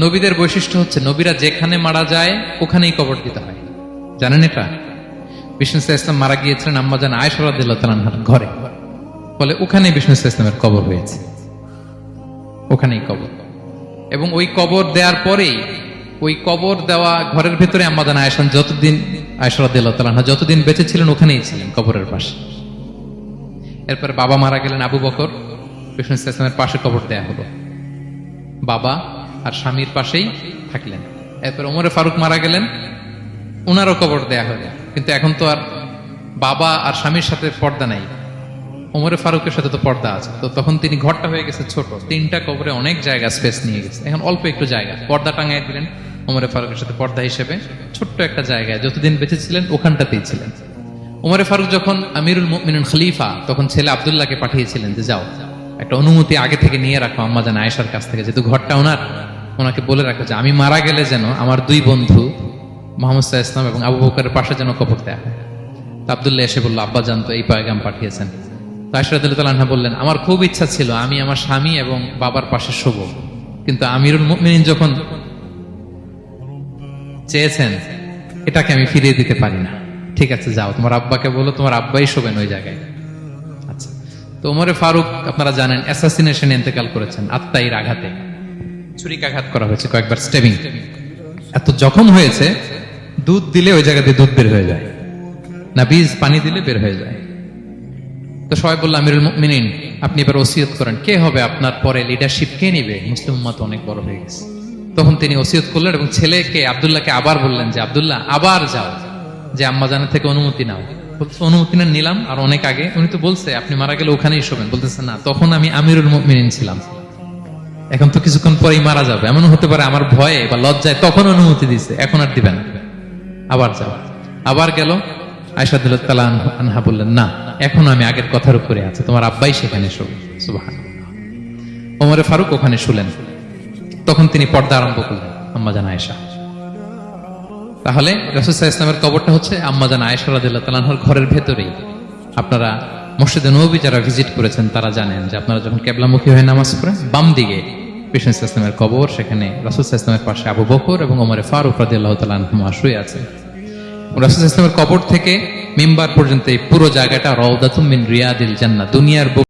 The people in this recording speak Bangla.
নবীদের বৈশিষ্ট্য হচ্ছে নবীরা যেখানে মারা যায় ওখানেই কবর দিতে হয়। জানেন এটা? বিষ্ণু ইসলাম মারা গিয়েছিলেন আম্মাজান আয়েশা রাদিয়াল্লাহু তাআলা আনহার ঘরে, ফলে ওখানেই বিষ্ণু ইসলামের কবর হয়েছে, ওখানেই কবর। এবং ওই কবর দেওয়ার পরেই ওই কবর দেওয়া ঘরের ভেতরে আম্মাজান আয়েশা রাদিয়াল্লাহু তাআলা আনহা যতদিন বেঁচে ছিলেন ওখানেই ছিলেন, কবরের পাশে। এরপরে বাবা মারা গেলেন আবু বকর, বিষ্ণু ইসলামের পাশে কবর দেয়া হলো, বাবা আর স্বামীর পাশেই থাকলেন। এরপর ওমরে ফারুক মারা গেলেন, ওনারও কবর দেয়া হলো। কিন্তু এখন তো আর বাবা আর স্বামীর সাথে পর্দা নাই, ওমরে ফারুকের সাথে তো পর্দা আছে। তো তখন তিনি ঘরটা হয়ে গেছে ছোট, 3টা কবরে অনেক জায়গা স্পেস নিয়ে গেছে, এখন অল্প একটু জায়গা পর্দা টাঙাই দিলেন ওমরে ফারুকের সাথে পর্দা হিসেবে, ছোট্ট একটা জায়গায় যতদিন বেঁচে ছিলেন ওখানটাতেই ছিলেন। ওমরে ফারুক যখন আমিরুল মুমিনিন খলিফা, তখন ছেলে আব্দুল্লাহকে পাঠিয়েছিলেন যে যাও একটা অনুমতি আগে থেকে নিয়ে রাখো আম্মাজান আয়েশার কাছ থেকে, যেহেতু ঘরটা ওনার, ওনাকে বলে রাখো যে আমি মারা গেলে যেন আমার 2 বন্ধু মুহাম্মদ সাল্লাল্লাহু আলাইহি ওয়াসাল্লাম এবং আবু বকরের পাশে যেন কবর দেয়া হয়। তো আব্দুল্লাহ এসে বলল, আব্বা জান তো এই পয়গাম পাঠিয়েছেন। তো আয়েশা রাদিয়াল্লাহু তাআলা আনহা বললেন, আমার খুব ইচ্ছা ছিল আমি আমার স্বামী এবং বাবার পাশে শোব, কিন্তু আমিরুল মুমিনিন যখন চেয়েছেন এটাকে আমি ফিরিয়ে দিতে পারি না। ঠিক আছে যাও, তোমার আব্বাকে বলো তোমার আব্বাই শোবেন ওই জায়গায়। আচ্ছা। তো ওমরে ফারুক আপনারা জানেন অ্যাসাসিনেশনে ইন্তেকাল করেছেন, আত্মাইর আঘাতে ছুরিকাঘাত করা হয়েছে, কয়েকবার স্টেবিং। এত জখম হয়েছে, দুধ দিলে ওই জায়গাতে দুধ বের হয়ে যায় না, বীজ পানি দিলে বের হয়ে যায়। তো সবাই বলল, আমিরুল মুমিনিন আপনি এবার ওসিয়ত করেন, কে হবে আপনার পরে লিডারশিপ, কে নিবে? মুসলিম উম্মাত অনেক বড় হয়ে গেছে। তখন তিনি ওসিয়ত করলেন এবং ছেলেকে আব্দুল্লাহকে আবার বললেন যে আব্দুল্লাহ আবার যাও, যে আম্মাজানের থেকে অনুমতি নাও। অনুমতি নিলাম আর অনেক আগে, উনি তো বলছে আপনি মারা গেলে ওখানেই শোবেন, বলতেছে না তখন আমি আমিরুল মুমিনিন ছিলাম, এখন তো কিছুক্ষণ পরেই মারা যাবে, এমন হতে পারে আমার ভয়ে বা লজ্জায় তখন অনুমতি দিছে, এখন আর দিবেন, আবার যাও। আবার গেল, আয়েশা রাদিয়াল্লাহু তাআলা আনহা বললেন, না এখন আমি আগের কথার উপরে আছে, তোমার আব্বাই সেখানে শোবে। সুবহানাল্লাহ। ওমরে ফারুক ওখানে শুলেন, তখন তিনি পর্দা আরম্ভ করলেন আম্মাজান আয়েশা। তাহলে রাসূল সাল্লাল্লাহু আলাইহি ওয়াসাল্লামের কবরটা হচ্ছে আম্মাজান আয়েশা রাদিয়াল্লাহু তাআলা আনহার ঘরের ভেতরেই। আপনারা মসজিদে নববী যারা ভিজিট করেছেন তারা জানেন যে আপনারা যখন কিবলামুখী হয়ে নামাজ পড়েন, বাম দিকে বিষ্ণু সাল্লাল্লাহু আলাইহি ওয়াসাল্লামের কবর, সেখানে রাসূল সাল্লাল্লাহু আলাইহি ওয়াসাল্লামের পাশে আবু বকর এবং ওমরে ফারুক রাদিয়াল্লাহু তাআলা আনহুমা শুয়ে আছেন। রাসূল সাল্লাল্লাহু আলাইহি ওয়াসাল্লামের কবর থেকে মিম্বার পর্যন্ত এই পুরো জায়গাটা রাউদাতুম মিন রিয়াদিল জান্নাহ, দুনিয়ার